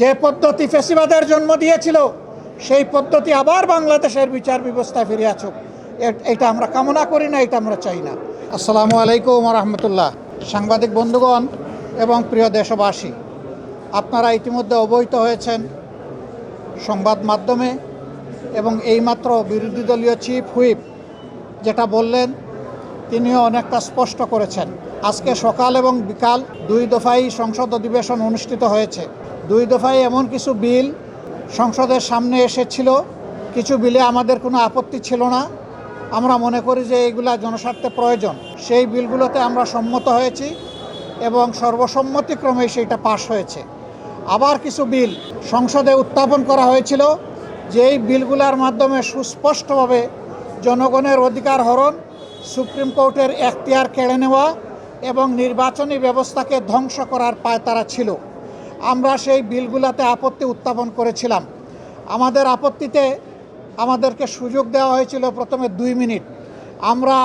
যে পদ্ধতি ফ্যাসিবাদের জন্ম দিয়েছিল সেই পদ্ধতি আবার বাংলাদেশের বিচার ব্যবস্থায় ফিরে আসুক, এটা আমরা কামনা করি না, এটা আমরা চাই না। আসসালামু আলাইকুম রহমতুল্লাহ। সাংবাদিক বন্ধুগণ এবং প্রিয় দেশবাসী, আপনারা ইতিমধ্যে অবহিত হয়েছেন সংবাদ মাধ্যমে এবং এইমাত্র বিরোধী দলীয় চিফ হুইপ যেটা বললেন তিনিও অনেকটা স্পষ্ট করেছেন। আজকে সকাল এবং বিকাল দুই দফায় সংসদ অধিবেশন অনুষ্ঠিত হয়েছে। দুই দফায় এমন কিছু বিল সংসদের সামনে এসেছিল, কিছু বিলে আমাদের কোনো আপত্তি ছিল না। আমরা মনে করি যে এইগুলা জনস্বার্থে প্রয়োজন। সেই বিলগুলোতে আমরা সম্মত হয়েছি এবং সর্বসম্মতিক্রমে সেইটা পাশ হয়েছে। আবার কিছু বিল সংসদে উত্থাপন করা হয়েছিল, যেই বিলগুলোর মাধ্যমে সুস্পষ্টভাবে জনগণের অধিকার হরণ, সুপ্রিম কোর্টের এখতিয়ার কেড়ে নেওয়া এবং নির্বাচনী ব্যবস্থাকে ধ্বংস করার পায়তারা ছিল। আমরা সেই বিলগুলোতে আপত্তি উত্থাপন করেছিলাম। আমাদের আপত্তিতে আমাদেরকে সুযোগ দেওয়া হয়েছিল প্রথমে 2 মিনিট। আমরা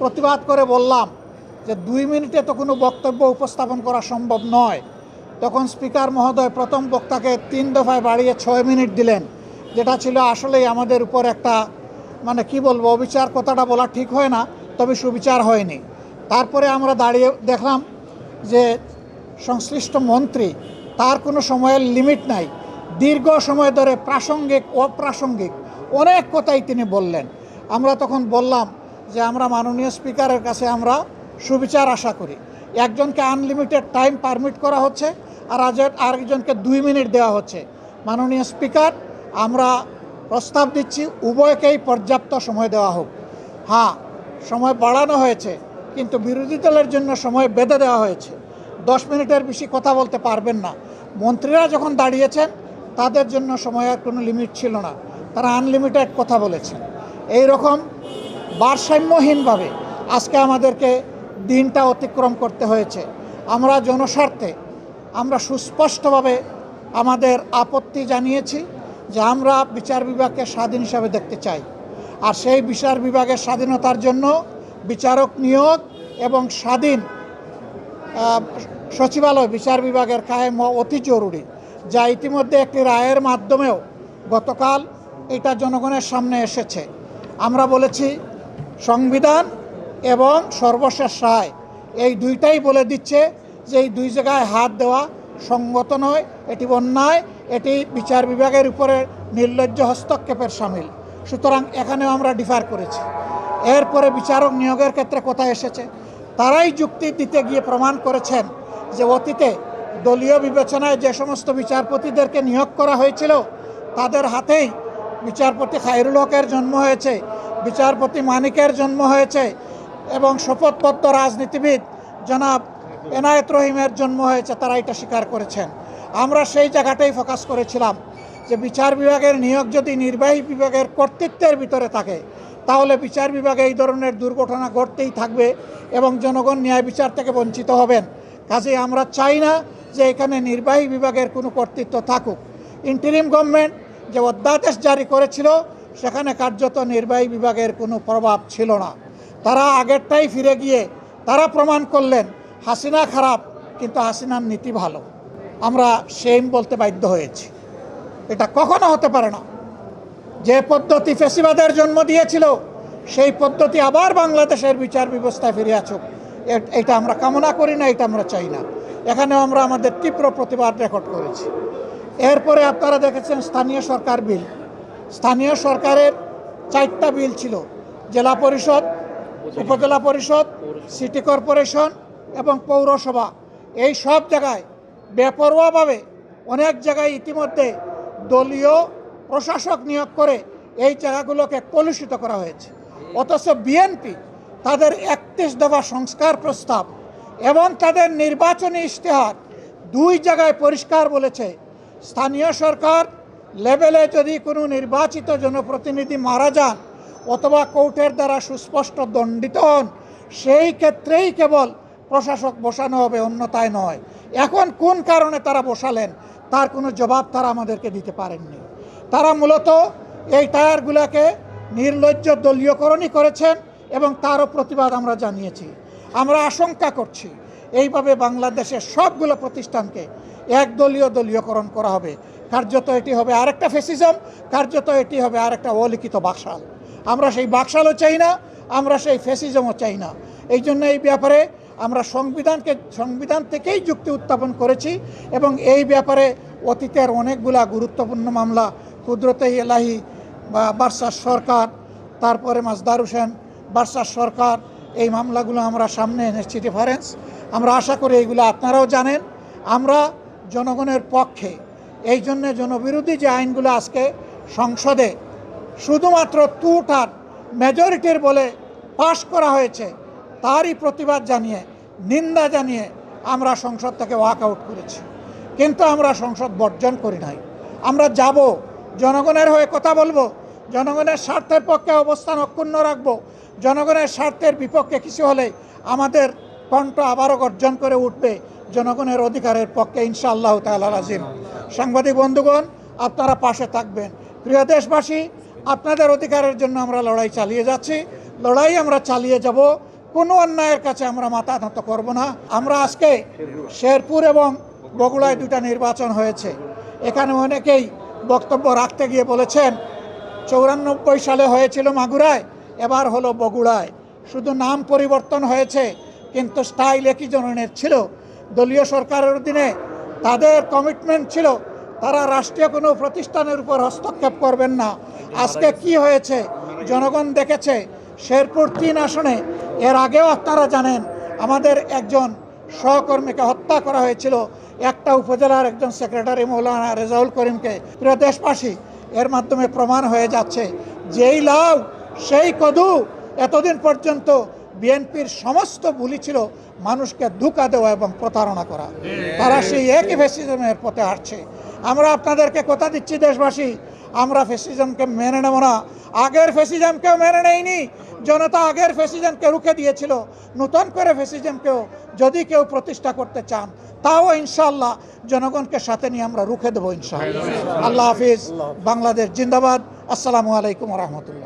প্রতিবাদ করে বললাম যে 2 মিনিটে তো কোনো বক্তব্য উপস্থাপন করা সম্ভব নয়। তখন স্পিকার মহোদয় প্রথম বক্তাকে 3 দফায় বাড়িয়ে 6 মিনিট দিলেন, যেটা ছিল আসলেই আমাদের উপর একটা কি বলবো, অবিচার কথাটা বলা ঠিক হয় না, তবে সুবিচার হয়নি। তারপরে আমরা দাঁড়িয়ে দেখলাম যে সংশ্লিষ্ট মন্ত্রী, তার কোনো সময়ের লিমিট নাই, দীর্ঘ সময় ধরে প্রাসঙ্গিক অপ্রাসঙ্গিক অনেক কথাই তিনি বললেন। আমরা তখন বললাম যে আমরা মাননীয় স্পিকারের কাছে আমরা সুবিচার আশা করি। একজনকে আনলিমিটেড টাইম পারমিট করা হচ্ছে আর আরেকজনকে 2 মিনিট দেওয়া হচ্ছে। মাননীয় স্পিকার, আমরা প্রস্তাব দিচ্ছি উভয়কেই পর্যাপ্ত সময় দেওয়া হোক। হ্যাঁ, সময় বাড়ানো হয়েছে, কিন্তু বিরোধী দলের জন্য সময় বেঁধে দেওয়া হয়েছে। 10 মিনিটের বেশি কথা বলতে পারবেন না। মন্ত্রীরা যখন দাঁড়িয়েছেন তাদের জন্য সময়ের কোনো লিমিট ছিল না, তারা আনলিমিটেড কথা বলেছেন। এই রকম ভারসাম্যহীনভাবে আজকে আমাদেরকে দিনটা অতিক্রম করতে হয়েছে। আমরা জনস্বার্থে আমরা সুস্পষ্টভাবে আমাদের আপত্তি জানিয়েছি যে আমরা বিচার বিভাগকে স্বাধীন হিসাবে দেখতে চাই। আর সেই বিচার বিভাগের স্বাধীনতার জন্য বিচারক নিয়োগ এবং স্বাধীন সচিবালয় বিচার বিভাগের কায়েম অতি জরুরি, যা ইতিমধ্যে একটি রায়ের মাধ্যমেও গতকাল এটা জনগণের সামনে এসেছে। আমরা বলেছি সংবিধান এবং সর্বশেষ রায় এই দুইটাই বলে দিচ্ছে যে এই দুই জায়গায় হাত দেওয়া সঙ্গত নয়, এটি অন্যায়, এটি বিচার বিভাগের উপরে নির্লজ্জ হস্তক্ষেপের সামিল। সুতরাং এখানেও আমরা ডিফার করেছি। এরপরে বিচারক নিয়োগের ক্ষেত্রে কথা এসেছে, তারাই যুক্তি দিতে গিয়ে প্রমাণ করেছেন যে অতীতে দলীয় বিবেচনায় যে সমস্ত বিচারপতিদেরকে নিয়োগ করা হয়েছিল তাদের হাতেই বিচারপতি খায়রুল হকের জন্ম হয়েছে, বিচারপতি মানিকের জন্ম হয়েছে এবং শপথবদ্ধ রাজনীতিবিদ জনাব এনায়েত রহিমের জন্ম হয়েছে। তারা এটা স্বীকার করেছেন। আমরা সেই জায়গাটাই ফোকাস করেছিলাম যে বিচার বিভাগের নিয়োগ যদি নির্বাহী বিভাগের কর্তৃত্বের ভিতরে থাকে তাহলে বিচার বিভাগে এই ধরনের দুর্ঘটনা ঘটতেই থাকবে এবং জনগণ ন্যায় বিচার থেকে বঞ্চিত হবেন। কাজেই আমরা চাই না যে এখানে নির্বাহী বিভাগের কোনো কর্তৃত্ব থাকুক। ইন্টারিম গভর্নমেন্ট যে অধ্যাদেশ জারি করেছিল সেখানে কার্যত নির্বাহী বিভাগের কোনো প্রভাব ছিল না। তারা আগেরটাই ফিরে গিয়ে তারা প্রমাণ করলেন হাসিনা খারাপ কিন্তু হাসিনার নীতি ভালো। আমরা সেম বলতে বাধ্য হয়েছি। এটা কখনো হতে পারে না। যে পদ্ধতি ফ্যাসিবাদের জন্ম দিয়েছিল সেই পদ্ধতি আবার বাংলাদেশের বিচার ব্যবস্থায় ফিরে আসুক, এটা আমরা কামনা করি না, এটা আমরা চাই না। এখানেও আমরা আমাদের তীব্র প্রতিবাদ রেকর্ড করেছি। এরপরে আপনারা দেখেছেন স্থানীয় সরকার বিল। স্থানীয় সরকারের 4টা বিল ছিল, জেলা পরিষদ, উপজেলা পরিষদ, সিটি কর্পোরেশন এবং পৌরসভা। এই সব জায়গায় বেপরোয়াভাবে অনেক জায়গায় ইতিমধ্যে দলীয় প্রশাসক নিয়োগ করে এই জায়গাগুলোকে কলুষিত করা হয়েছে। অথচ বিএনপি তাদের 31 দফা সংস্কার প্রস্তাব এবং তাদের নির্বাচনী ইশতেহার 2 জায়গায় পরিষ্কার বলেছে স্থানীয় সরকার লেভেলে যদি কোনো নির্বাচিত জনপ্রতিনিধি মারা যান অথবা কোর্টের দ্বারা সুস্পষ্ট দণ্ডিত হন সেই ক্ষেত্রেই কেবল প্রশাসক বসানো হবে, অন্যথায় নয়। এখন কোন কারণে তারা বসালেন তার কোনো জবাব তারা আমাদেরকে দিতে পারেননি। তারা মূলত এই টায়ারগুলোকে নির্লজ্জ দলীয়করণই করেছেন এবং তারও প্রতিবাদ আমরা জানিয়েছি। আমরা আশঙ্কা করছি এইভাবে বাংলাদেশের সবগুলো প্রতিষ্ঠানকে একদলীয় দলীয়করণ করা হবে। কার্যত এটি হবে আরেকটা ফ্যাসিজম, কার্যত এটি হবে আরেকটা অলিখিত বাকশাল। আমরা সেই বাকশালও চাই না, আমরা সেই ফ্যাসিজমও চাই না। এই জন্য এই ব্যাপারে আমরা সংবিধান থেকেই যুক্তি উত্থাপন করেছি এবং এই ব্যাপারে অতীতের অনেকগুলা গুরুত্বপূর্ণ মামলা, কুদরতে ইলাহি বা বার্সার সরকার, তারপরে মাজদার হোসেন বার্সার সরকার, এই মামলাগুলো আমরা সামনে এনেছি রেফারেন্স। আমরা আশা করি এইগুলো আপনারাও জানেন। আমরা জনগণের পক্ষে, এই জন্যে জনবিরোধী যে আইনগুলো আজকে সংসদে শুধুমাত্র টু-থার্ড মেজরিটির বলে পাশ করা হয়েছে, তারই প্রতিবাদ জানিয়ে, নিন্দা জানিয়ে আমরা সংসদ থেকে ওয়াক আউট করেছি। কিন্তু আমরা সংসদ বর্জন করি নাই। আমরা যাব, জনগণের হয়ে কথা বলবো, জনগণের স্বার্থের পক্ষে অবস্থান অক্ষুণ্ণ রাখবো। জনগণের স্বার্থের বিপক্ষে কিছু হলে আমাদের কণ্ঠ আবারও গর্জন করে উঠবে জনগণের অধিকারের পক্ষে ইনশাআল্লাহ তাআলা আজিম। সাংবাদিক বন্ধুগণ, আপনারা পাশে থাকবেন। প্রিয় দেশবাসী, আপনাদের অধিকারের জন্য আমরা লড়াই চালিয়ে যাচ্ছি, লড়াই আমরা চালিয়ে যাব। কোনো অন্যায়ের কাছে আমরা মাথা নত করব না। আমরা আজকে শেরপুর এবং বগুড়ায় দুটা নির্বাচন হয়েছে। এখানে অনেকেই বক্তব্য রাখতে গিয়ে বলেছেন 94 সালে হয়েছিল মাগুরায়, এবার হলো বগুড়ায়। শুধু নাম পরিবর্তন হয়েছে, কিন্তু স্টাইল একই ধরনের ছিল। দলীয় সরকারের অধীনে তাদের কমিটমেন্ট ছিল তারা রাষ্ট্রীয় কোনো প্রতিষ্ঠানের উপর হস্তক্ষেপ করবেন না। আজকে কি হয়েছে জনগণ দেখেছে। শেরপুর 3 আসনে এর আগেও আপনারা জানেন আমাদের একজন সহকর্মীকে হত্যা করা হয়েছিল, একটা উপজেলার একজন সেক্রেটারি মৌলানা রেজাউল করিমকে। প্রিয় দেশবাসী, এর মাধ্যমে প্রমাণ হয়ে যাচ্ছে যেই লাউ সেই কদু। এতদিন পর্যন্ত বিএনপির সমস্ত বুলি ছিল মানুষকে ধোঁকা দেওয়া এবং প্রতারণা করা। তারা সেই একই ফ্যাসিজমের পথে হাঁটছে। আমরা আপনাদেরকে কথা দিচ্ছি দেশবাসী, আমরা ফ্যাসিজমকে মেনে নেব না। আগের ফ্যাসিজমকেও মেনে নেয়নি জনতা, আগের ফ্যাসিজমকে রুখে দিয়েছিল। নতুন করে ফ্যাসিজমকেও যদি কেউ প্রতিষ্ঠা করতে চান, তাও ইনশাআল্লাহ জনগণকে সাথে নিয়ে আমরা রুখে দেবো ইনশাআল্লাহ। আল্লাহ হাফিজ। বাংলাদেশ জিন্দাবাদ। আসসালামু আলাইকুম ওয়া রাহমাতুল্লাহ।